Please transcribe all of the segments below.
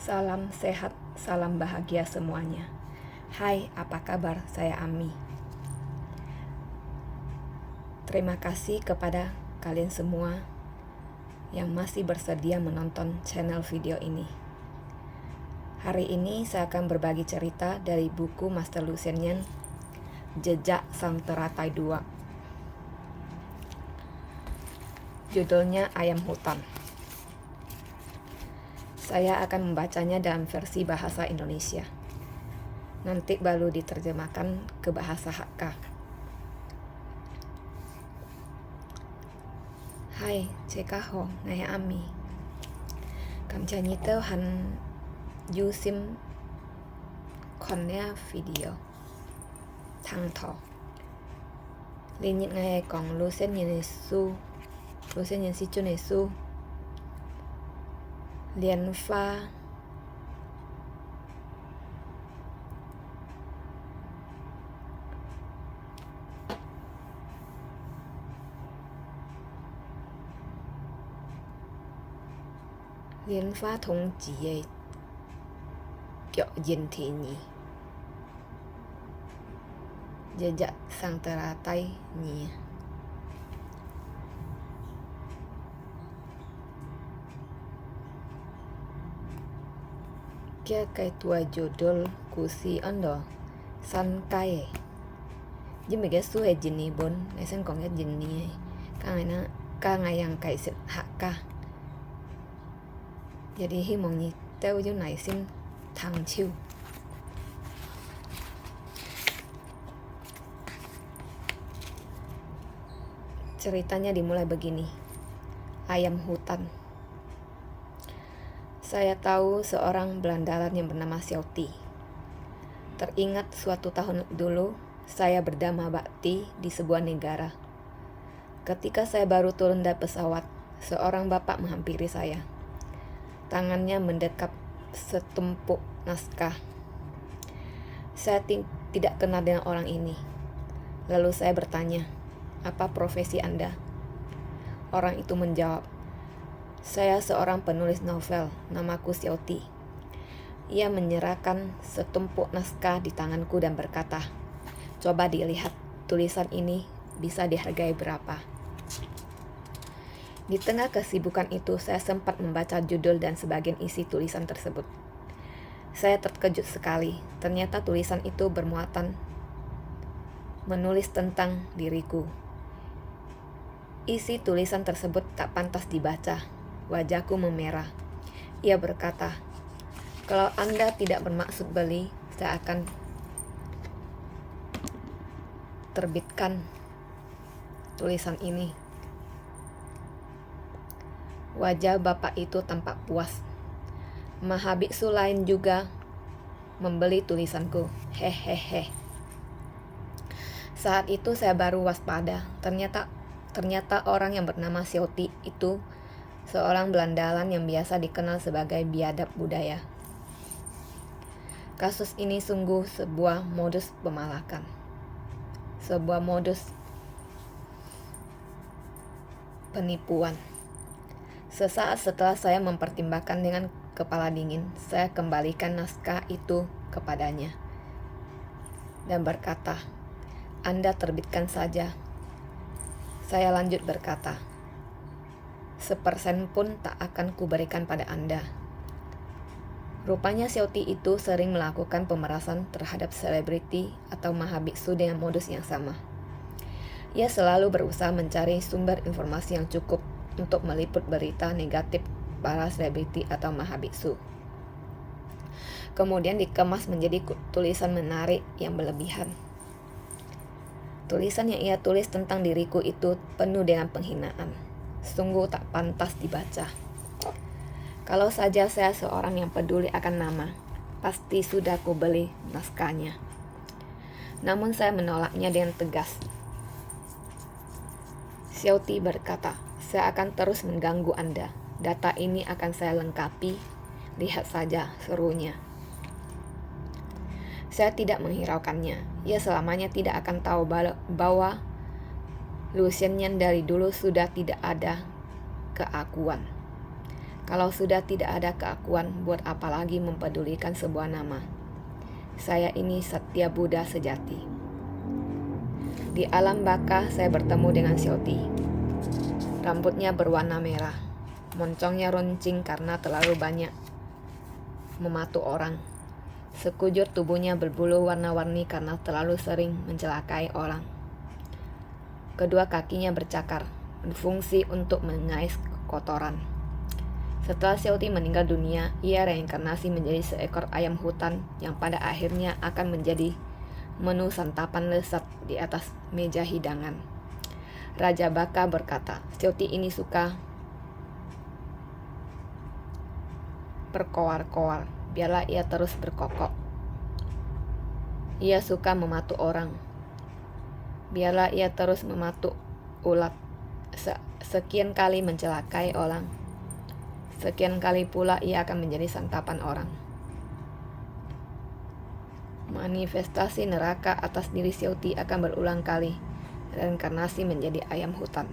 Salam sehat, salam bahagia semuanya. Hai, apa kabar? Saya Ami. Terima kasih kepada kalian semua yang masih bersedia menonton channel video ini. Hari ini saya akan berbagi cerita dari buku Master Lu Xien Nian, Jejak Sang Teratai 2. Judulnya Ayam Hutan. Saya akan membacanya dalam versi bahasa Indonesia. Nanti baru diterjemahkan ke bahasa Hakka. Hai, cheka ho, ngai Ami. Kamchanyi teo han yusim konea video. Thang tho. Linyit ngai kong Lu Xien Nian su. Lu Xien Nian si chun su. Lian fa Lian fa thong ji ye Kyo Jin Thi Nhi. Jejak Sang Teratai Nhi. Kia kai tua judul kusi ondo san kai. Jim ge su e jini bon, nai sen kong ge jini. Ka ngai yang kai sit Hakka. Jadi hy vọng như teo như này xin thằng chiu. Ceritanya dimulai begini. Ayam hutan. Saya tahu seorang belandalan yang bernama Xiao Ti. Teringat suatu tahun dulu saya berdama bakti di sebuah negara. Ketika saya baru turun dari pesawat, seorang bapak menghampiri saya. Tangannya mendekap setumpuk naskah. Saya tidak kenal dengan orang ini. Lalu saya bertanya, "Apa profesi Anda?" Orang itu menjawab, "Saya seorang penulis novel, namaku Xiao Ti." Ia menyerahkan setumpuk naskah di tanganku dan berkata, "Coba dilihat, tulisan ini bisa dihargai berapa?" Di tengah kesibukan itu, saya sempat membaca judul dan sebagian isi tulisan tersebut. Saya terkejut sekali. Ternyata tulisan itu bermuatan menulis tentang diriku. Isi tulisan tersebut tak pantas dibaca. Wajahku memerah. Ia berkata, "Kalau Anda tidak bermaksud beli, saya akan terbitkan tulisan ini." Wajah bapak itu tampak puas. Mahabiksu lain juga membeli tulisanku. Hehehe. Saat itu saya baru waspada. Ternyata orang yang bernama Xiao Ti itu seorang belandalan yang biasa dikenal sebagai biadab budaya. Kasus ini sungguh sebuah modus pemalakan. Sebuah modus penipuan. Sesaat setelah saya mempertimbangkan dengan kepala dingin, saya kembalikan naskah itu kepadanya dan berkata, "Anda terbitkan saja." Saya lanjut berkata, "1% pun tak akan kuberikan pada Anda." Rupanya Xiao Ti itu sering melakukan pemerasan terhadap selebriti atau mahabiksu dengan modus yang sama. Ia selalu berusaha mencari sumber informasi yang cukup untuk meliput berita negatif para selebriti atau mahabiksu. Kemudian dikemas menjadi tulisan menarik yang berlebihan. Tulisan yang ia tulis tentang diriku itu penuh dengan penghinaan. Sungguh tak pantas dibaca. Kalau saja saya seorang yang peduli akan nama, pasti sudah kubeli naskahnya. Namun saya menolaknya dengan tegas. Xiao Ti berkata, "Saya akan terus mengganggu Anda. Data ini akan saya lengkapi. Lihat saja," serunya. Saya tidak menghiraukannya. Ia selamanya tidak akan tahu bahwa Lu Xien Nian dari dulu sudah tidak ada keakuan. Kalau sudah tidak ada keakuan, buat apa lagi mempedulikan sebuah nama? Saya ini Satya Buddha sejati. Di alam baka saya bertemu dengan Xiaoti. Rambutnya berwarna merah. Moncongnya runcing karena terlalu banyak mematu orang. Sekujur tubuhnya berbulu warna-warni karena terlalu sering mencelakai orang. Kedua kakinya bercakar, berfungsi untuk mengais kotoran. Setelah Xiaoti meninggal dunia, ia reinkarnasi menjadi seekor ayam hutan yang pada akhirnya akan menjadi menu santapan lezat di atas meja hidangan. Raja Baka berkata, Xiaoti ini suka berkoar-koar, biarlah ia terus berkokok. Ia suka mematuk orang, biarlah ia terus mematuk ulat. Sekian kali mencelakai orang, sekian kali pula ia akan menjadi santapan orang. Manifestasi neraka atas diri Xiaoti akan berulang kali, reinkarnasi menjadi ayam hutan.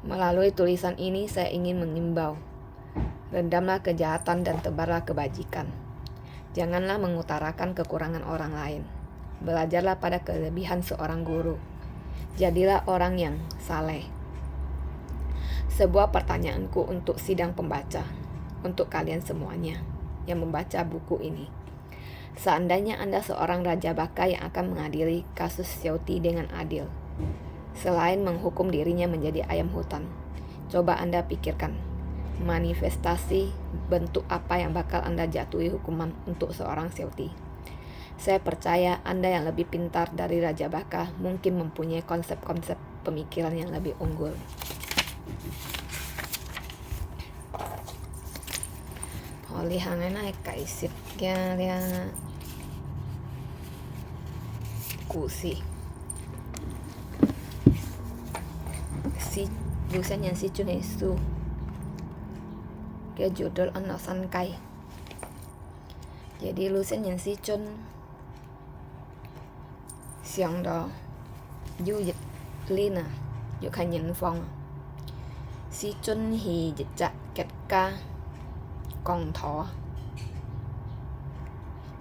Melalui tulisan ini saya ingin mengimbau, rendamlah kejahatan dan tebarlah kebajikan. Janganlah mengutarakan kekurangan orang lain. Belajarlah pada kelebihan seorang guru. Jadilah orang yang saleh. Sebuah pertanyaanku untuk sidang pembaca, untuk kalian semuanya yang membaca buku ini. Seandainya Anda seorang Raja Baka yang akan mengadili kasus Xiaoti dengan adil, selain menghukum dirinya menjadi ayam hutan, coba Anda pikirkan, manifestasi bentuk apa yang bakal Anda jatuhi hukuman untuk seorang Xiaoti. Saya percaya Anda yang lebih pintar dari Raja Baka mungkin mempunyai konsep-konsep pemikiran yang lebih unggul. Lihanena kaisit kaya kusi. Si lusen yang si chun esu. Cái judul anak sankai. Jadi lusen yang si chun xiang đó du dịch lina du khai nhìn phong si chun hi dịch dạ kẹt ca còn thọ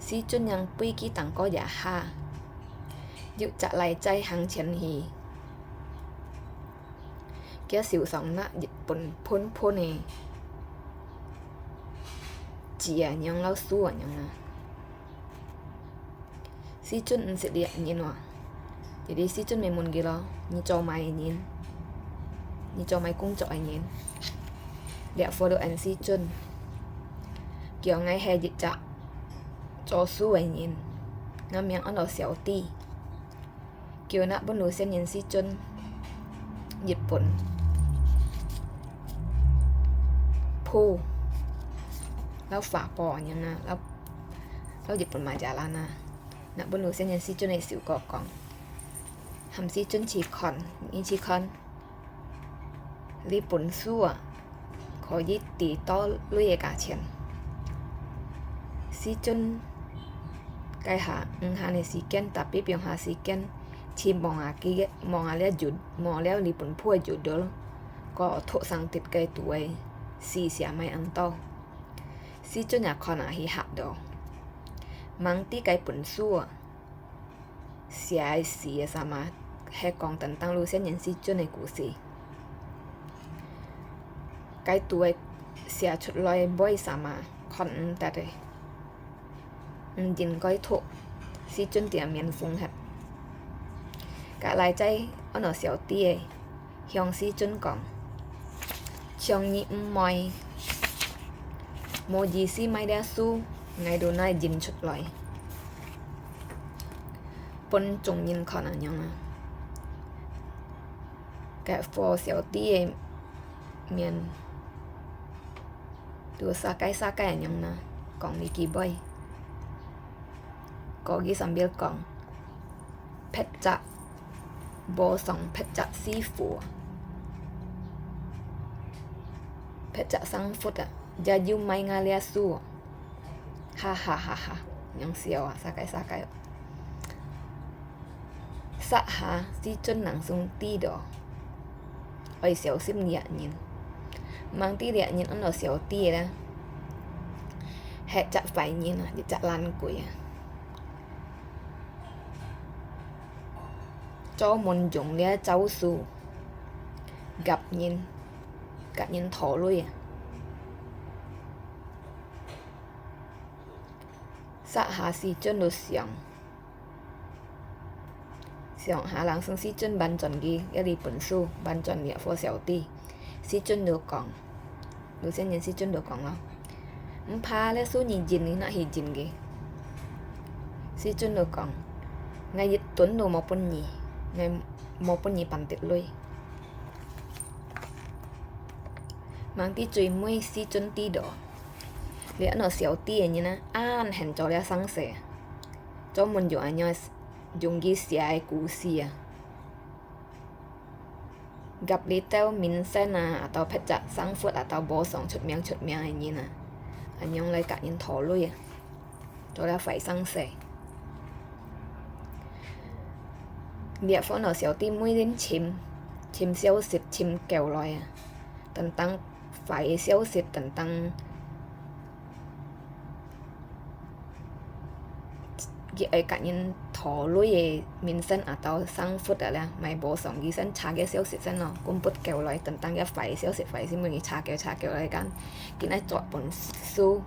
si chun yang quy ký tặng có dạ ha du dạ lại chay hàng chen hi kia xỉu sòng na dịch bồn phun phun này chỉ à nhong lao su à nhong na si chun sẽ lihat nhìn wa jadi si chun memang gila ni cho mai nhìn ni cho mai cũng cho ai nhìn lihat follow anh si chun kiểu ngay hay dịch chạ cho su ai nhìn ngắm yang ăn ở Xiaoti kiểu nak pun lusen nhìn si chun dịch pun pu lau phá bỏ nhang na lau dịch pun majalah na nak pun lusen nhìn si chun này xỉu cọ còng hàm si chun chỉ khòn in chỉ khòn li pun xua có gì tỷ to lui cả钱si chun cái hạ này si ken tapi piang ha si ken chi mong alia jud mong alia li pun pua judul có thọ sang tít cái tuổi si xia mai ăn to si chun nhà khòn hi hạ đó mang ti cái pun xua xia sama Hekong tentang lusen yang si chun này故事 cái tuổi xia chut loi boy sama khon tare jin coi thụ si chun tiệm miền phung hạt cả lại chay ở nó xéo tia hyong si chun còn chong nhị moi mo ji si mai da su ngày đồ nay jin chut loi pun chung nhìn khon à nhong cái for xéo tia miền tu sakai nyong na kong Mickey Boy kogi sambil kong petcak bosong petcak sifu petcak sang fut jaju mai ngalia su ha nyong xiao sakai sa ha si chun langsung tidur oi xiao sim niat nhìn mang tí liệt nhìn nó xéo tí đó hệ chặt phải nhìn à để chặt lan quỷ à cho môn dùng lia cháu su gặp nhìn thổ lui à xã hạ si chân đồ xiang hạ làng sinh si chân ban chuẩn ghi cái đi bẩn su ban chuẩn địa phô xẻo ti si chân đồ còng đồ xem nhìn si chân đồ còng lo pha le su nhìn nhìn nãy hi nhìn ghi si chân đồ còng ngay dịch tuấn đồ một bên nhì ngay một bên nhì bàn tiệt lui mang tí chui mũi si chân ti đỏ lẽ nó xéo ti như na an hẹn cho lẽ sáng sẻ cho mình dùng anh nhớ dùng cái xẻ cú xìa gặp lý tao mình xem à tao phải chặt sáng phút à tao bổ sung chút miếng anh như na anh nhung lại cả những thổ lui à cho lẽ phải sáng sẻ địa phương nó xéo ti mũi đến chim xéo xịt chim kẹo loài à tận tăng phải xéo xịt tận tăng cái cả những thổ lối mình sinh ở tàu sang phút là mày bổ sung cái sinh trả cái xéo xịt sinh nó cũng bớt kẹo lại tận tăng cái phải xéo xịt phải xin mình trả kẹo lại cái này chọn bổn su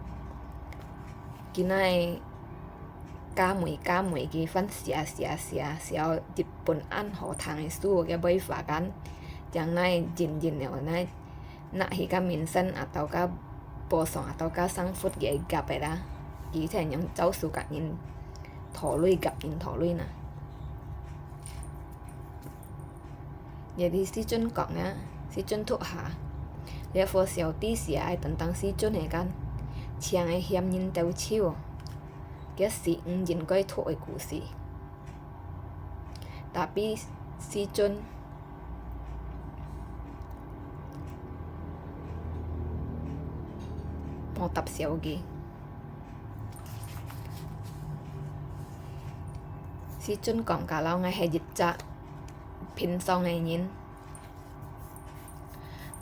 cái này cá mùi cái phân xia dịp bổn ăn họ thằng su cái bơi phá cái chẳng này nhìn này này nãy khi cái mình sinh ở tàu cái bổ sung ở tàu cái sang phút cái gặp vậy đó ý thì những cháu su cả những thổ lui gặp nhìn thổ lui nè vậy thì si chân còn á si chân thuộc hạ để phô xéo tí xía ai tận tăng si chân này gan chiang ai hiểm nhìn tàu chiêu cái si nhìn coi thổi cú si tapi si chân mau tập xéo gì si chân còn cả lâu ngày hay dịch chạ pin sau ngày nhìn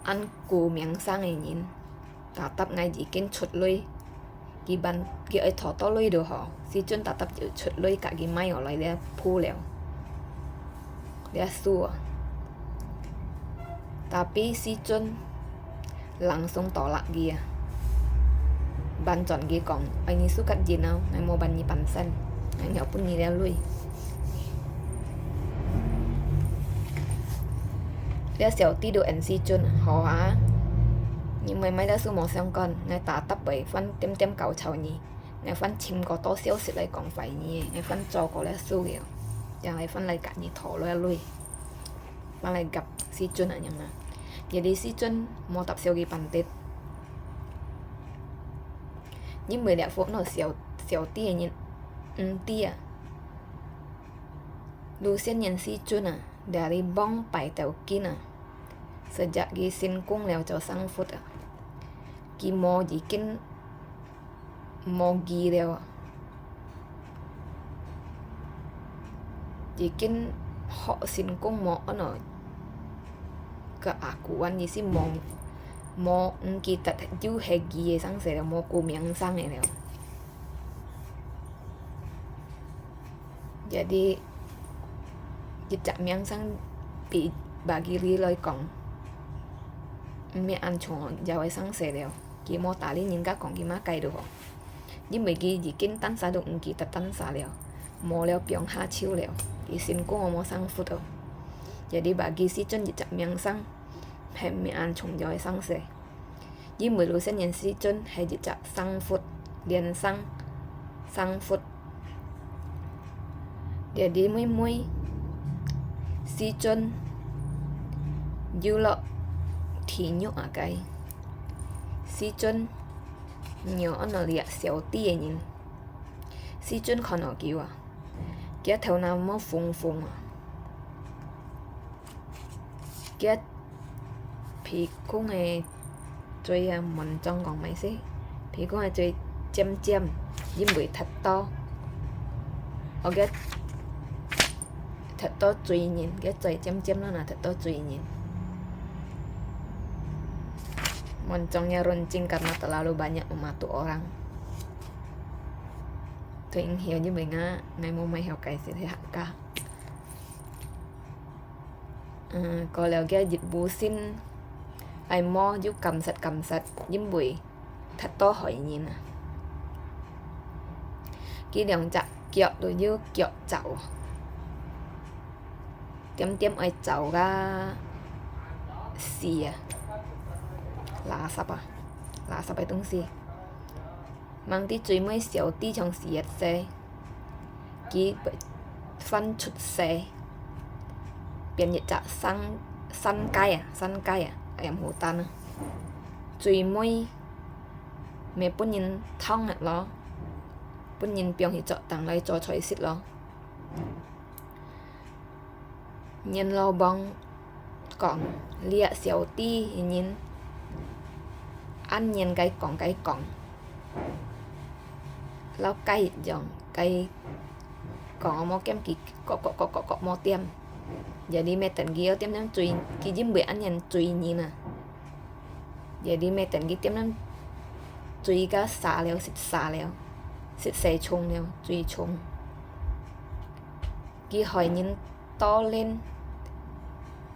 ăn cù miếng sang ngày nhìn cả tập ngày chỉ kiến chuột lui cái bàn cái ấy thọ to lui được họ si chân tập chuột lui cả cái máy ở lại để phu lèo để xua tapi si chân langsung tolak dia ban chọn cái còn anh suka gì nào ngày mau ban như pan sen anh nhậu pun như lui để xéo tí đồ NC chân họ á nhưng mấy đã su màu sang con ngay ta tập bởi phân tem cầu chào nhỉ ngay phân chim có to xéo xịt lại còn phải nhỉ ngay phân cho có lẽ su kiểu chẳng lại phân lại cả nhỉ thổ loe lui phân lại gặp si chân ở nhà vậy đi si chân mau tập xéo ghi bàn tết nhưng người đẹp phố nó xéo tí nhỉ tí à lu sen nhìn si chân à dari bong pai tau kina sejak gi sin kung leo cho sang phút à ki mo ji kin mo gi leo ji kin họ sin kung mo ono ka akuan ji si mo ki tat ju he gi sang se mo ku miang sang ne leo jadi dịch chạm miếng sang bị bagi li loi còng mẹ ăn chuồng giờ ấy sang sẻ đều kỳ mô tả li nhìn các còng kỳ má cay được không nhưng mấy cái gì kinh tan xả động kỳ tập tan xả leo mò leo biong ha chiêu leo kỳ xin cô mò sang phút đâu jadi bagi si chân dịch chạm miếng sang hay mẹ ăn chuồng giờ ấy sang sẻ nhưng mấy lối sen nhìn si chân hay dịch chạm sang phút liền sang phút jadi muy si chân dư lọ thì nhọ à cái si chân nhỏ nó liệt xéo tia nhìn si chân còn ở kiểu à cái thầu nào mà phùng à cái皮公嘅最文章講咪先皮公係最尖因為太多我嘅thật to tùy nhìn cái trời chém nó là thật to tùy nhìn Moncongnya runcing karena terlalu banyak mematu orang. Tôi hiểu như mình á, ngày mô mày học cái sẽ thấy hạng ca. Có lẽ cái dịch vụ xin ai mò giúp cầm sạch giúp bụi thật to hỏi nhìn à. Cái đường chặt kiệu đối với kiệu chậu tiêm ai chậu ra xì à lá sập ai tung xì mang tí chuối mới xỉu tí trong xì xe kí phân chút xe biến nhiệt chặt săn cay à em hồ tan à chuối mới mẹ bún nhìn thông ạ lo bún nhìn biếng thì chọn tặng lại cho chơi xịt lo nhìn lo bong còn lia xỉu tí nhìn ăn nhìn cái cọng lau cay dòng cay có mau kem kỳ có mau tiêm jadi meten gio tiêm năm chui kỳ dìm bữa ăn nhìn chui nhìn à jadi meten gio tiêm năm chui cả xả leo xịt xe chung leo chui chung kỳ hỏi nhìn to lên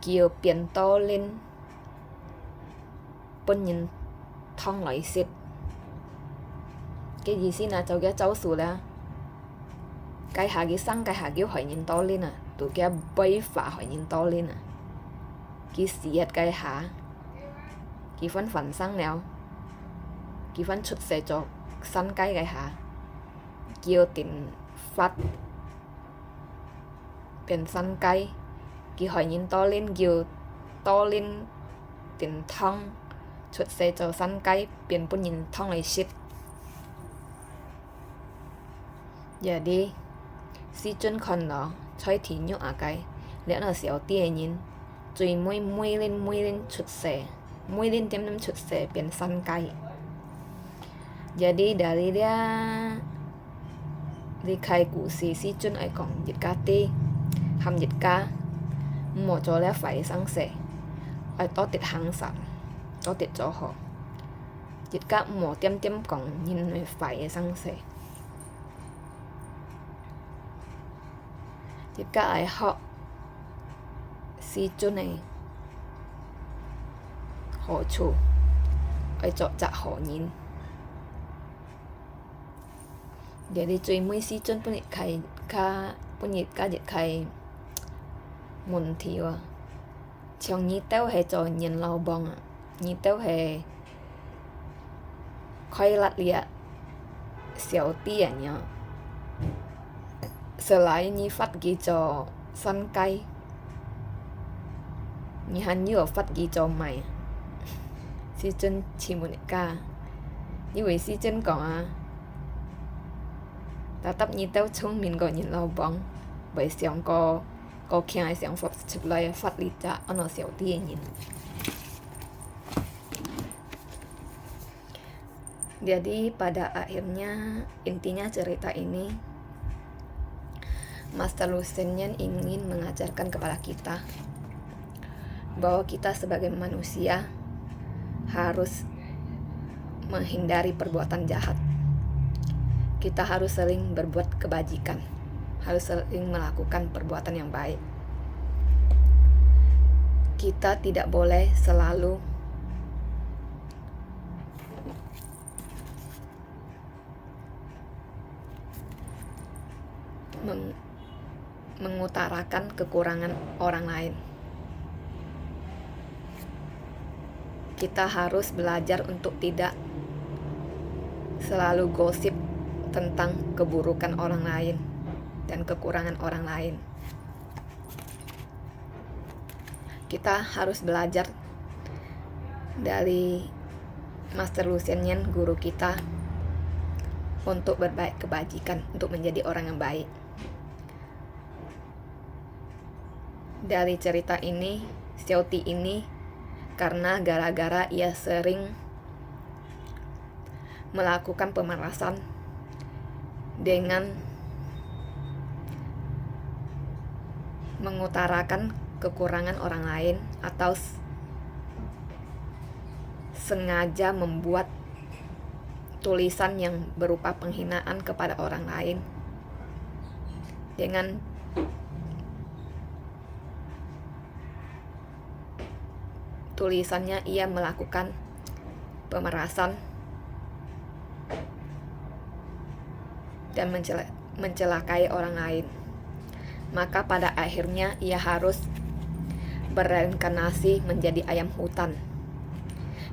kiều biển to lên bún nhìn thông lại xịt cái gì xin à cháu cái cháu sủ là cái hạ cái sang cái hạ cái hỏi nhìn to lên à tụi cái bay phá hỏi nhìn to lên à cái xịt cái hạ cái phần sang nào cái phần chút xe cho săn cái hạ kêu tiền phát biển săn cái hỏi nhìn to lên kêu to lên tiền thông chút xe cho săn cái biển bún nhìn thông lại xịt. Jadi si chân con đó chơi thì nhóc à cái lẽ là xéo tia nhìn rồi mui lên chút xe mui lên tiêm năm chút xe biển săn cái. Jadi dari dia likai si chân ai còn dịch ca ti hàm dịch ca một chỗ lẽ phải sang xe ai to tiệt hàng sản to tiệt cho họ dịch ca một tiêm còn nhìn phải sang xe dịch ca ai họ si chân này họ chủ ai cho chặt họ nhìn jadi cuy mui si chân punit kai ka dịch kai mun thiwa trong nhí tao hay cho nhìn lâu bong à nhí tao hay khoai lát lia xéo tiền nhá selain nhí phát ghi cho săn cây nhí hắn nhiều phát ghi cho mày si chân chỉ một ca như vậy si chân còn à ta tập nhí tao chung mình gọi nhìn lâu bong bởi xiang có kia xiang phát chụp lại phát lít ra nó xéo tiền nhìn. Jadi pada akhirnya intinya cerita ini Master Lucian ingin mengajarkan kepada kita bahwa kita sebagai manusia harus menghindari perbuatan jahat. Kita harus sering berbuat kebajikan, harus sering melakukan perbuatan yang baik. Kita tidak boleh selalu mengutarakan kekurangan orang lain. Kita harus belajar untuk tidak selalu gosip tentang keburukan orang lain dan kekurangan orang lain. Kita harus belajar dari Master Lucian, guru kita, untuk berbaik kebajikan, untuk menjadi orang yang baik. Dari cerita ini, Xiaoti ini, karena gara-gara ia sering melakukan pemerasan dengan mengutarakan kekurangan orang lain atau sengaja membuat tulisan yang berupa penghinaan kepada orang lain. Dengan tulisannya ia melakukan pemerasan dan mencelakai orang lain. Maka pada akhirnya ia harus bereinkarnasi menjadi ayam hutan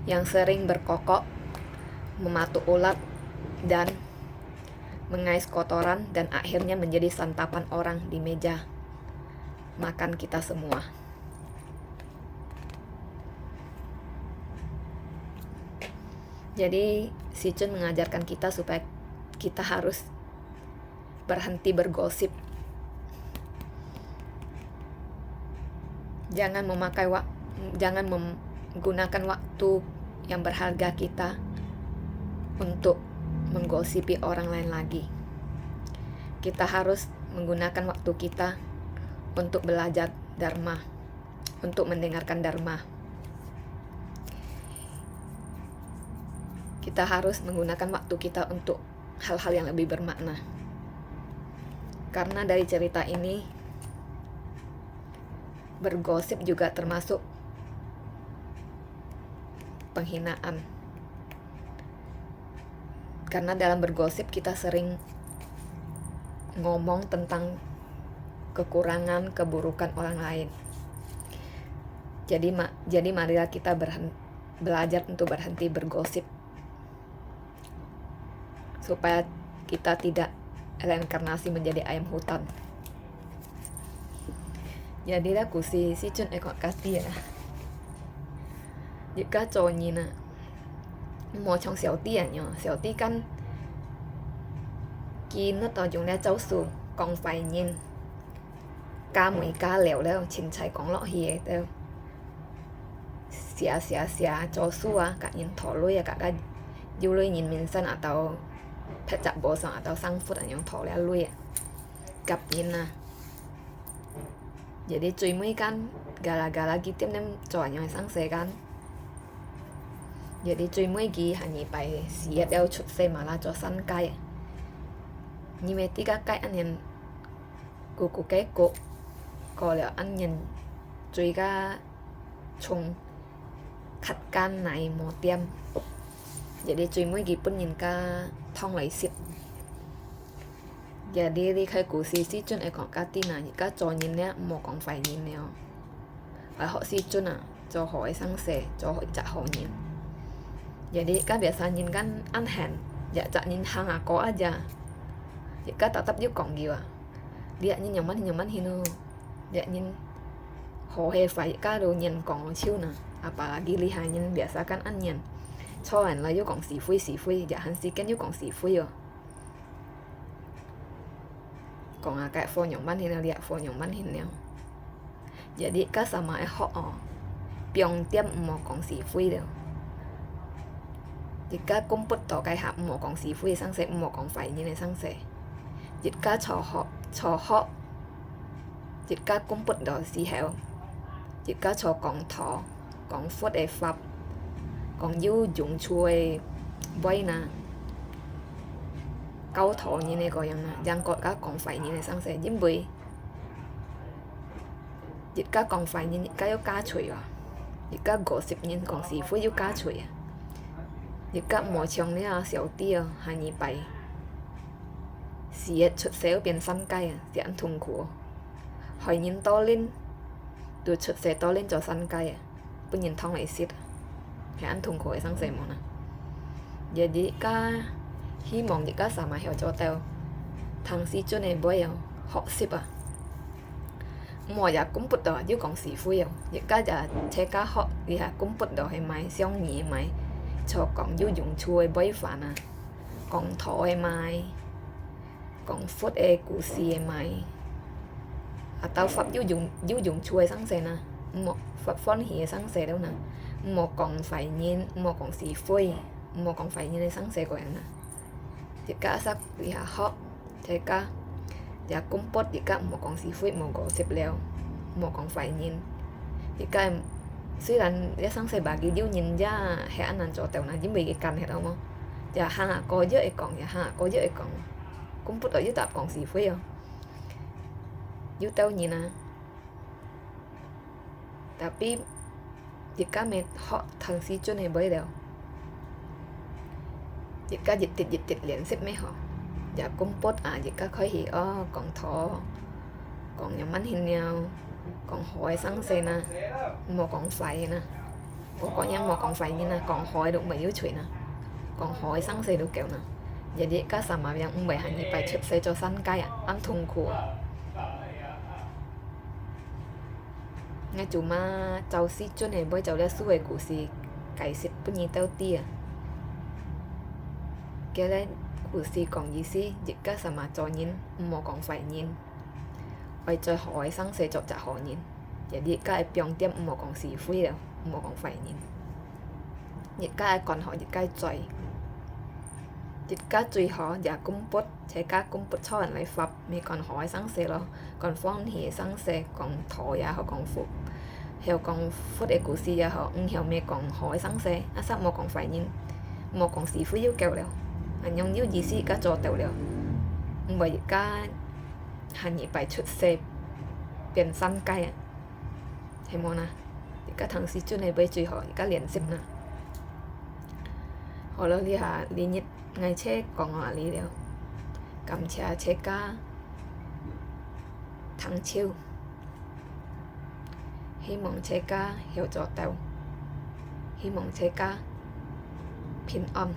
yang sering berkokok, mematuk ulat, dan mengais kotoran, dan akhirnya menjadi santapan orang di meja makan kita semua. Jadi Si Chun mengajarkan kita supaya kita harus berhenti bergosip. Jangan menggunakan waktu yang berharga kita untuk menggosipi orang lain lagi. Kita harus menggunakan waktu kita untuk belajar dharma, untuk mendengarkan dharma. Kita harus menggunakan waktu kita untuk hal-hal yang lebih bermakna. Karena dari cerita ini, bergosip juga termasuk penghinaan. Karena dalam bergosip kita sering ngomong tentang kekurangan, keburukan orang lain. Jadi marilah kita belajar untuk berhenti bergosip, supaya kita tidak reinkarnasi menjadi ayam hutan. Jadi là của Si Chun ấy có cái tiền à. Những cái trò nhìn à, một trong小弟啊nhờ,小弟kanกินnóต่อdùng để cháu su, còn phải nhìn cá mùi cá lèo đâu, chính chạy còn lọ hìa đâu. Xia cháu su à, cả nhìn thỏ lôi à, cả cái yêu lôi nhìn mình sân atau thật chặt bộ sang atau sang phút à những thỏ lẻ lôi à, gặp nhìn à. Jadi cuy mui kan gara-gara gitu nem cowoknya sang se kan. Jadi cuy mui gi hanya pai siat đeo chút se malah cho san kai. Nhưng mà tiga cái anh nhìn cụ cái cụ có là anh nhìn cuy ga chung khát can này một tiêm. Jadi cuy mui gi pun nhìn ka thong lại xịt. Jadi đi khai của Si Chun ấy còn cá tin là những cái trò nhìn nè, một còn phải nhìn nè. Và họ Si Chun à, cho hỏi sang sẻ, cho hỏi trả họ nhìn. Jadi kan biasa nhìn kan aneh, ya cak nhìn hang aku aja. Jika tetap juga kong giwa. Dia nhìn nyaman hinu. Dia nhìn họ hay phải cái đồ nhìn còn chiêu nè. Apalagi lihat nhìn biasa kan an nhìn. Cho anh là yêu còn xì phui, ya han si kan yêu còn xì phui rồi. Còn kayak phô nhộng ban hình lihat phô nhộng ban hình nè. Jadi kan sama họ piong tiêm một con xì phui đều. Jika kumpul tỏ cái hạp một con xì phui sang sẽ một con phải như này sang sẽ. Jika cho họ Jika kumpul đó xì heo. Jika cho con thọ con phút để pháp con yêu dùng chui vay nè. Câu thọ như này gọi rằng có các con phải như này sang sẽ dính bì. Jika con phải như cái yêu cá chui à. Jika gossip như con xì phui yêu cá chui à. Jika một trong những小弟hành như vậy, sẽ xuất sẽ biến săn cây, sẽ ăn thùng khổ. Hỏi nhìn to lên, từ xuất sẽ to lên cho săn cây, bây nhìn thong lại xịt, sẽ ăn thùng khổ sang sẽ món à. Jadi ka hy vọng jika sama hiểu cho tao, thằng Si Chun này bây giờ học xếp à. Mọi giờ cũng bút đó chứ còn xì phui à. Jika giờ chế cá họ thì cũng bút đó hay mày xong nhỉ mày. Cho con yêu dùng chui bấy phản à. Con thọ em ai. Con phút e cụ xì em ai. Tao pháp yêu dùng chui sáng xe nè. Một pháp phón hìa sáng xe đâu nè. Một con phải nhìn, một con xì phui. Một con phải nhìn sáng xe của em nè. Thì cả sắc thì họ. Thì cả dạ cũng bớt thì cả một con xì phui một con xếp leo. Một con phải nhìn. Thì cả 虽然一生細bà cái điều nhìn ra hệ anh cho tèo là chỉ bị cái cành hết đâu mà và hàng có dễ còn và hàng có dễ còn cũng bút ở dưới tập còn gì phí không dưới tao nhìn à tapi jika họ thằng si cho này bởi đều jika dịch liền xếp mấy họ và cũng bút jika khói hi còn thọ còn nhà mắn hình nhau còn hỏi sáng xe nè một còn phải nè có nhang một còn phải như nè còn hỏi được mấy yếu chuyện nè còn hỏi sáng xe được kiểu nè jadi ka sama yang mbak hanya pai cek saya cosan kayak am tungku ngay cuma cháu si cho này bởi cháu đã suy của si cái xịt bunyi tao tia cái đấy của si còn gì si jika sama cho nhìn một còn phải nhìn phải cho hỏi sáng xe cho trả hỏi nhìn jadi cái biang tiêm một còn si phui đâu một còn phải nhìn jika còn hỏi jika chơi jika truy họ và cung bút sẽ các cung bút cho anh lại phập mi còn hỏi sáng xe lo còn phong thì sáng xe còn thọ ya họ còn phục hiểu còn phút để cụ si ya họ hiểu mi còn hỏi sáng xe sao một còn phải nhìn một còn xì phu yêu kẹo đều anh nhung yêu gì si các trò tẹo đều bởi các hành nhị bài chút xe biển săn cay hay món à các thằng si chút này bây truy họ các liền xếp nè họ lo li hà li nhít ngày chế còn họ lý đều cầm trà chế ca thắng chiêu hy vọng chế ca hiểu cho tao hy vọng chế ca pin on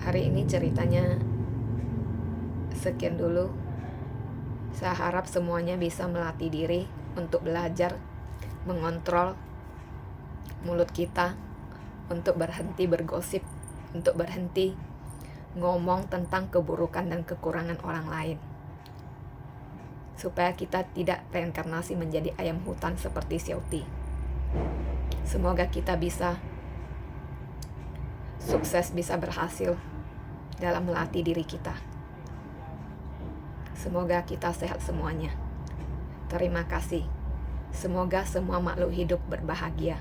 hari ini ceritanya sekian dulu. Saya harap semuanya bisa melatih diri untuk belajar mengontrol mulut kita, untuk berhenti bergosip, untuk berhenti ngomong tentang keburukan dan kekurangan orang lain. Supaya kita tidak reinkarnasi menjadi ayam hutan seperti Xiaoti. Semoga kita bisa sukses, bisa berhasil dalam melatih diri kita. Semoga kita sehat semuanya. Terima kasih. Semoga semua makhluk hidup berbahagia.